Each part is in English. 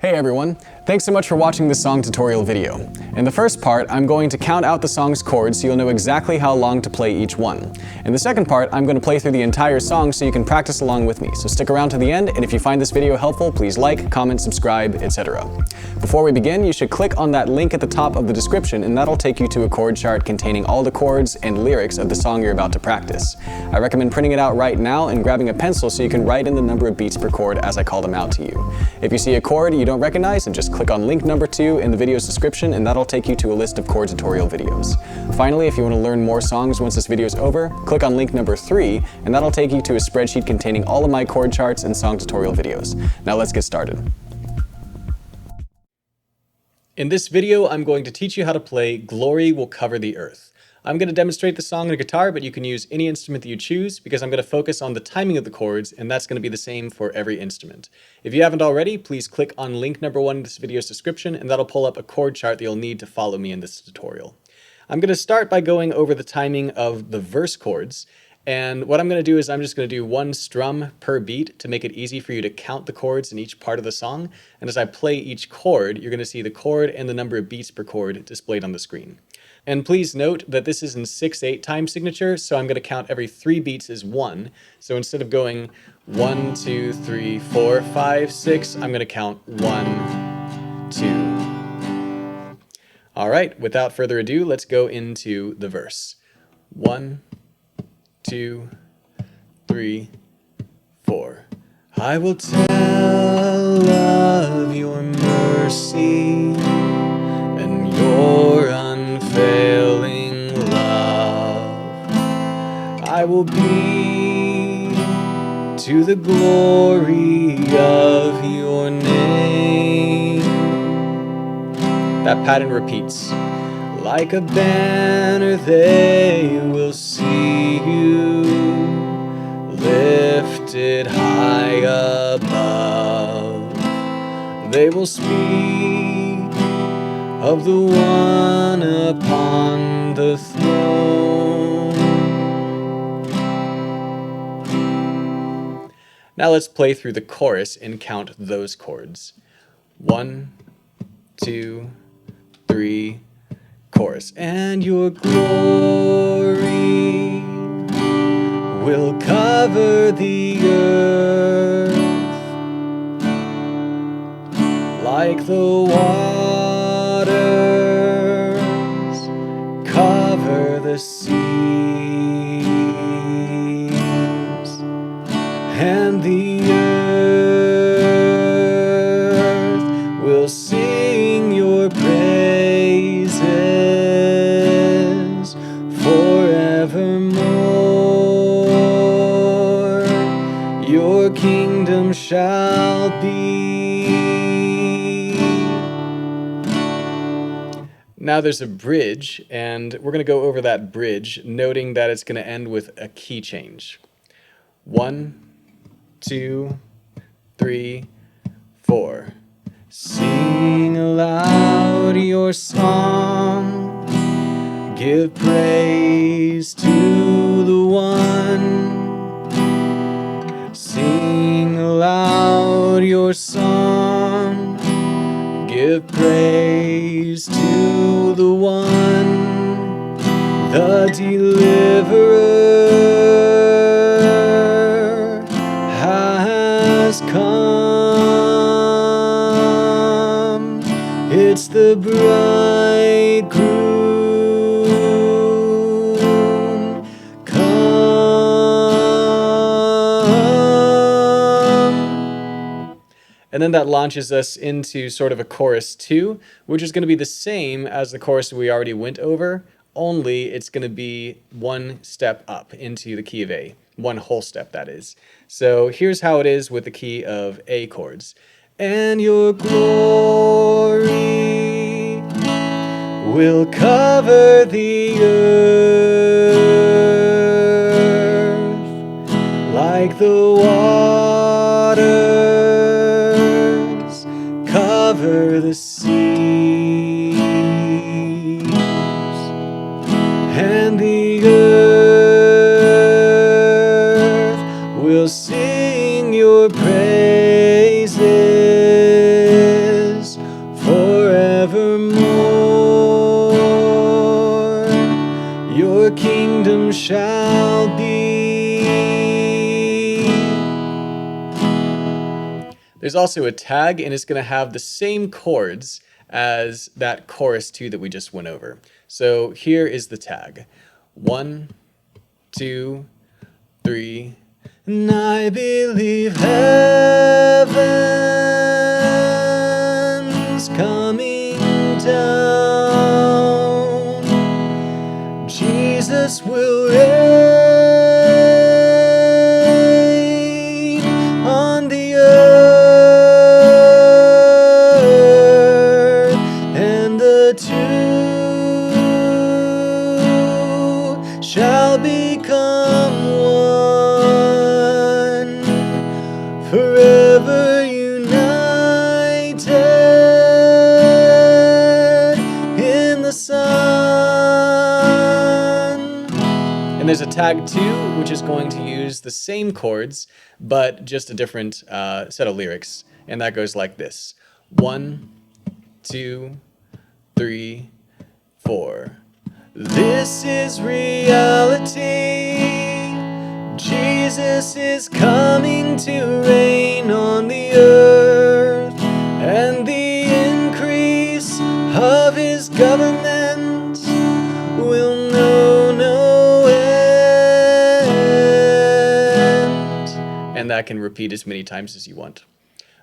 Hey everyone, thanks so much for watching this song tutorial video. In the first part, I'm going to count out the song's chords so you'll know exactly how long to play each one. In the second part, I'm going to play through the entire song so you can practice along with me. So stick around to the end, and if you find this video helpful, please like, comment, subscribe, etc. Before we begin, you should click on that link at the top of the description and that'll take you to a chord chart containing all the chords and lyrics of the song you're about to practice. I recommend printing it out right now and grabbing a pencil so you can write in the number of beats per chord as I call them out to you. If you see a chord you don't recognize, and just click on link number 2 in the video's description and that'll take you to a list of chord tutorial videos. Finally, if you want to learn more songs once this video is over, click on link number 3 and that'll take you to a spreadsheet containing all of my chord charts and song tutorial videos. Now let's get started. In this video, I'm going to teach you how to play Glory Will Cover the Earth. I'm going to demonstrate the song on a guitar, but you can use any instrument that you choose because I'm going to focus on the timing of the chords, and that's going to be the same for every instrument. If you haven't already, please click on link number 1 in this video's description, and that'll pull up a chord chart that you'll need to follow me in this tutorial. I'm going to start by going over the timing of the verse chords, and what I'm going to do is I'm just going to do one strum per beat to make it easy for you to count the chords in each part of the song, and as I play each chord, you're going to see the chord and the number of beats per chord displayed on the screen. And please note that this is in 6/8 time signature, so I'm going to count every 3 beats as 1. So instead of going 1, 2, 3, 4, 5, 6, I'm going to count 1, 2. All right, without further ado, let's go into the verse. 1, 2, 3, 4. I will tell of your mercy and your unfailing love. I will be to the glory of your name. That pattern repeats. Like a banner they will see you lifted high above. They will speak of the one upon the throne. Now let's play through the chorus and count those chords. 1, 2, 3, chorus. And your glory will cover the earth like the waters cover the seas, and the earth will sing your praises forevermore. Your kingdom shall be. Now there's a bridge, and we're going to go over that bridge, noting that it's going to end with a key change. 1, 2, 3, 4. Sing aloud your song, give praise to the one. Sing aloud your song, give praise to the one, the deliverer has come. It's the bridegroom come. And then that launches us into sort of a chorus 2, which is going to be the same as the chorus we already went over, only it's going to be one step up into the key of A. One whole step, that is. So here's how it is with the key of A chords. And your glory will cover the earth like the waters cover the seas, and the earth will sing your praises shall be. There's also a tag, and it's going to have the same chords as that chorus 2 that we just went over. So here is the tag. 1, 2, 3. And I believe heaven's coming down. Jesus will reign on the earth, and the two shall become one, forever united in the Son. And there's a tag 2, which is going to use the same chords, but just a different set of lyrics. And that goes like this. 1, 2, 3, 4. This is reality. Jesus is coming to reign on the earth, and the increase of his government will know no end. And that can repeat as many times as you want.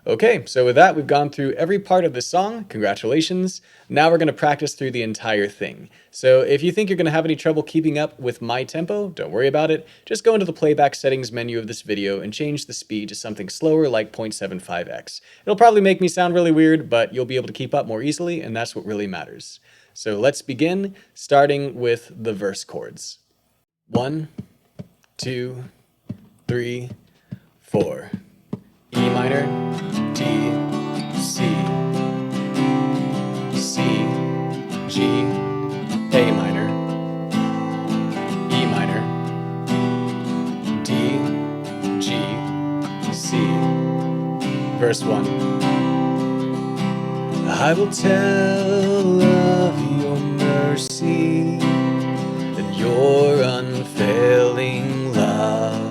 Okay, so with that, we've gone through every part of the song. Congratulations. Now we're going to practice through the entire thing. So if you think you're going to have any trouble keeping up with my tempo, don't worry about it. Just go into the playback settings menu of this video and change the speed to something slower like 0.75x. It'll probably make me sound really weird, but you'll be able to keep up more easily, and that's what really matters. So let's begin, starting with the verse chords. 1, 2, 3, 4. E minor, D, C, C, G, A minor, E minor, D, G, C. Verse 1. I will tell of your mercy and your unfailing love.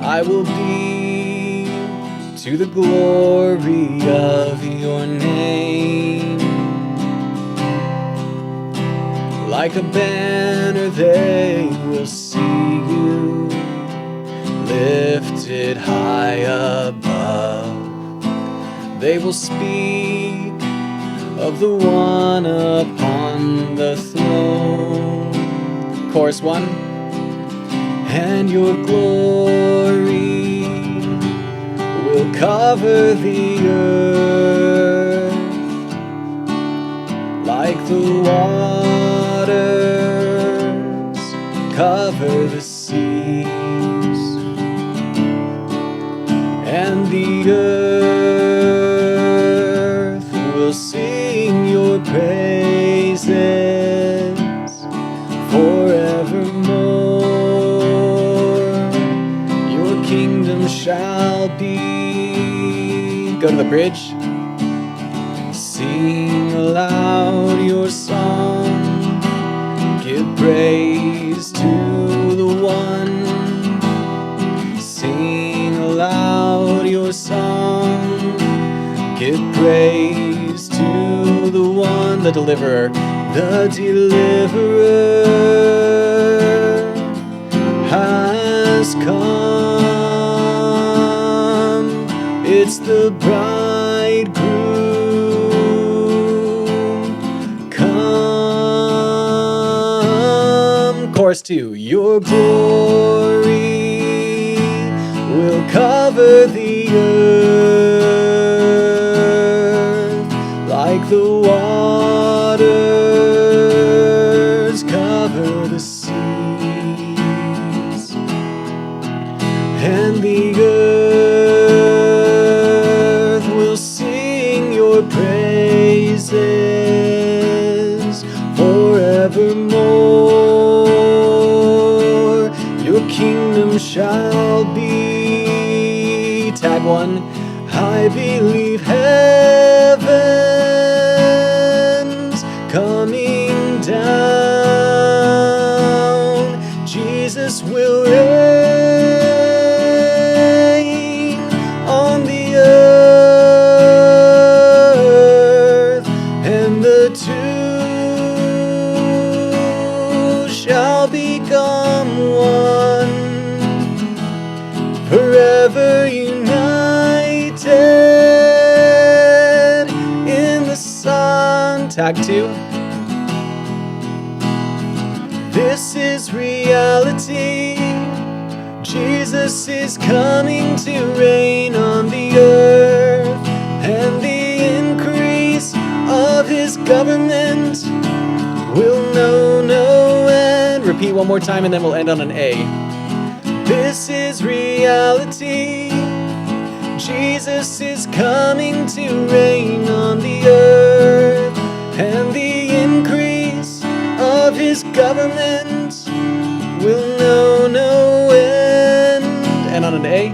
I will be to the glory of your name. Like a banner they will see you lifted high above. They will speak of the one upon the throne. Chorus 1. And your glory will cover the earth like the waters cover the seas, and the earth will sing your praises forevermore. Your kingdom shall be. Go to the bridge. Sing aloud your song. Give praise to the one. Sing aloud your song. Give praise to the one, the deliverer. The deliverer has come. It's the bridegroom. Come. Chorus 2. Your glory will cover the earth like the waters cover the seas, and the earth will sing your praises forevermore. Your kingdom shall be. Tag 1. I believe heaven's coming down. tag 2. This is reality. Jesus is coming to reign on the earth, and the increase of his government will know no end. Repeat one more time and then we'll end on an A. This is reality. Jesus is coming to reign on the earth, and the increase of his government will know no end. And on an A.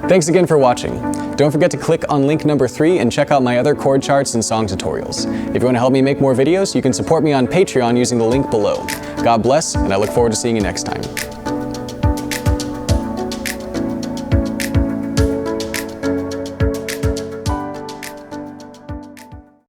Thanks again for watching. Don't forget to click on link number 3 and check out my other chord charts and song tutorials. If you want to help me make more videos, you can support me on Patreon using the link below. God bless, and I look forward to seeing you next time.